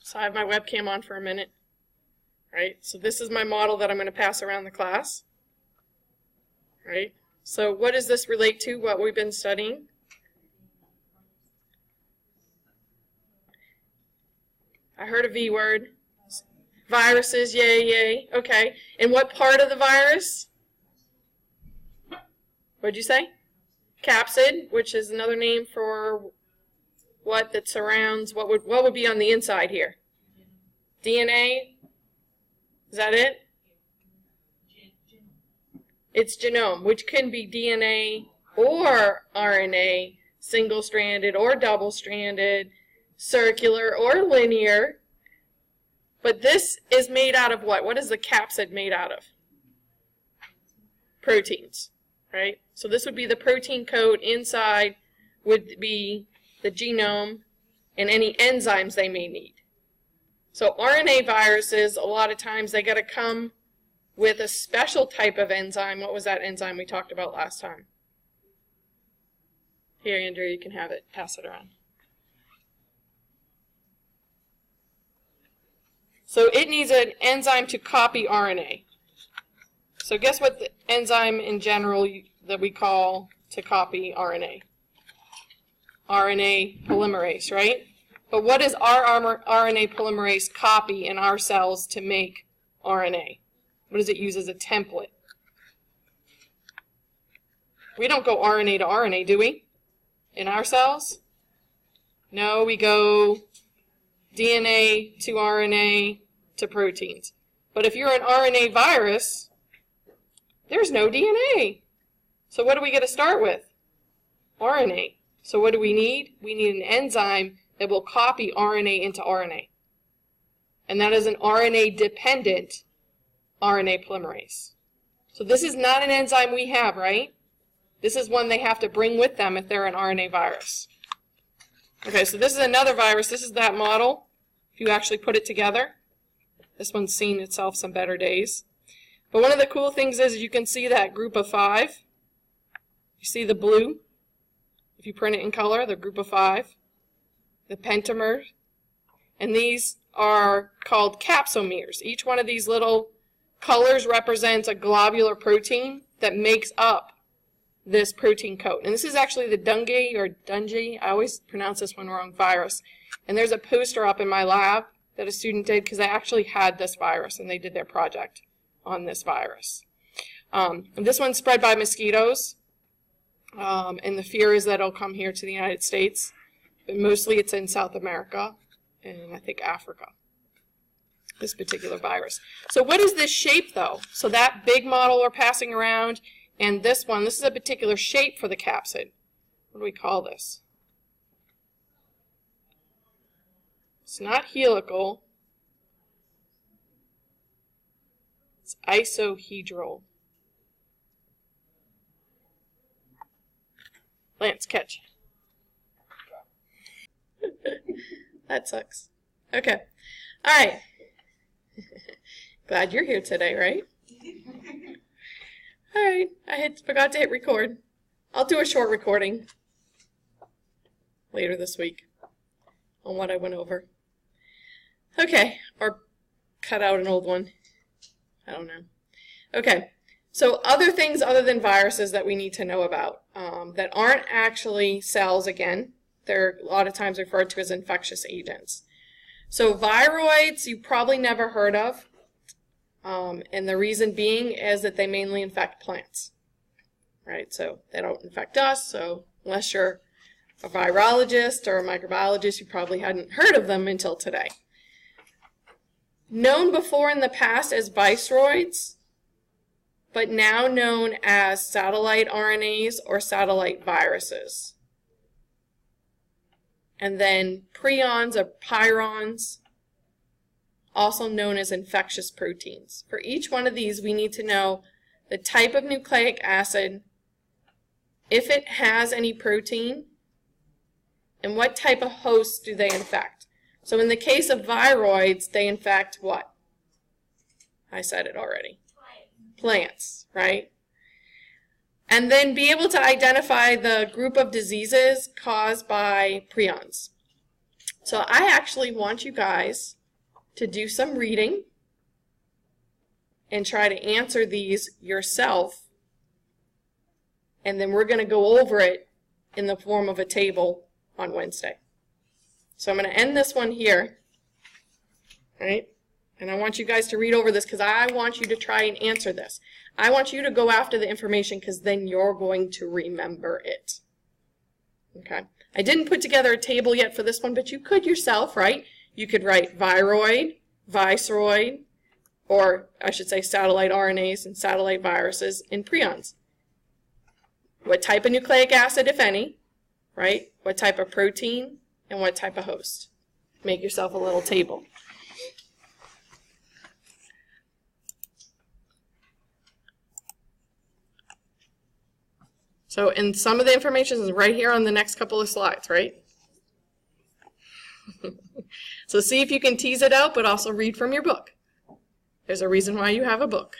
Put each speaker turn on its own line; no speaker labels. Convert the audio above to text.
So I have my webcam on for a minute. Right? So this is my model that I'm going to pass around the class. Right? So what does this relate to, what we've been studying? I heard a V word. Viruses, yay, yay. Okay. And what part of the virus? What'd you say? Capsid, which is another name for what that surrounds, what would be on the inside here? DNA? Is that it? It's genome, which can be DNA or RNA, single-stranded or double-stranded, circular or linear. But this is made out of what? What is the capsid made out of? Proteins, right? So this would be the protein coat. Inside would be the genome and any enzymes they may need. So RNA viruses, a lot of times they got to come with a special type of enzyme. What was that enzyme we talked about last time? Here, Andrew, you can have it. Pass it around. So it needs an enzyme to copy RNA. So guess what the enzyme in general that we call to copy RNA? RNA polymerase, right? But what does our RNA polymerase copy in our cells to make RNA? What does it use as a template? We don't go RNA to RNA, do we? In our cells? No, we go DNA to RNA to proteins. But if you're an RNA virus, there's no DNA. So what do we get to start with? RNA. So what do we need? We need an enzyme that will copy RNA into RNA. And that is an RNA-dependent RNA polymerase. So this is not an enzyme we have, right? This is one they have to bring with them if they're an RNA virus. Okay, so this is another virus. This is that model. If you actually put it together. This one's seen itself some better days. But one of the cool things is you can see that group of 5. You see the blue? If you print it in color, the group of 5. The pentamer. And these are called capsomeres. Each one of these little colors represents a globular protein that makes up this protein coat. And this is actually the Dungy, I always pronounce this one wrong, virus. And there's a poster up in my lab that a student did because they actually had this virus and they did their project on this virus. And this one's spread by mosquitoes. And the fear is that it'll come here to the United States. But mostly it's in South America and I think Africa, this particular virus. So what is this shape though? So that big model we're passing around and this one, this is a particular shape for the capsid. What do we call this? It's not helical. It's isohedral. Lance, catch. That sucks. Okay. All right. Glad you're here today, right? All right. I forgot to hit record. I'll do a short recording later this week on what I went over. Okay. Or cut out an old one. I don't know. Okay. So other things other than viruses that we need to know about that aren't actually cells again. They're a lot of times referred to as infectious agents. So viroids you probably never heard of. And the reason being is that they mainly infect plants. Right? So they don't infect us. So unless you're a virologist or a microbiologist, you probably hadn't heard of them until today. Known before in the past as viceroids, but now known as satellite RNAs or satellite viruses. And then prions or pyrons, also known as infectious proteins. For each one of these, we need to know the type of nucleic acid, if it has any protein, and what type of hosts do they infect. So in the case of viroids, they infect what? I said it already. Plants, right? And then be able to identify the group of diseases caused by prions. So I actually want you guys to do some reading and try to answer these yourself, and then we're going to go over it in the form of a table on Wednesday. So I'm going to end this one here, right? And I want you guys to read over this because I want you to try and answer this. I want you to go after the information because then you're going to remember it. Okay? I didn't put together a table yet for this one, but you could yourself, right? You could write viroid, viceroid, or I should say satellite RNAs and satellite viruses and prions. What type of nucleic acid, if any, right? What type of protein and what type of host. Make yourself a little table. So, and some of the information is right here on the next couple of slides, right? So see if you can tease it out, but also read from your book. There's a reason why you have a book.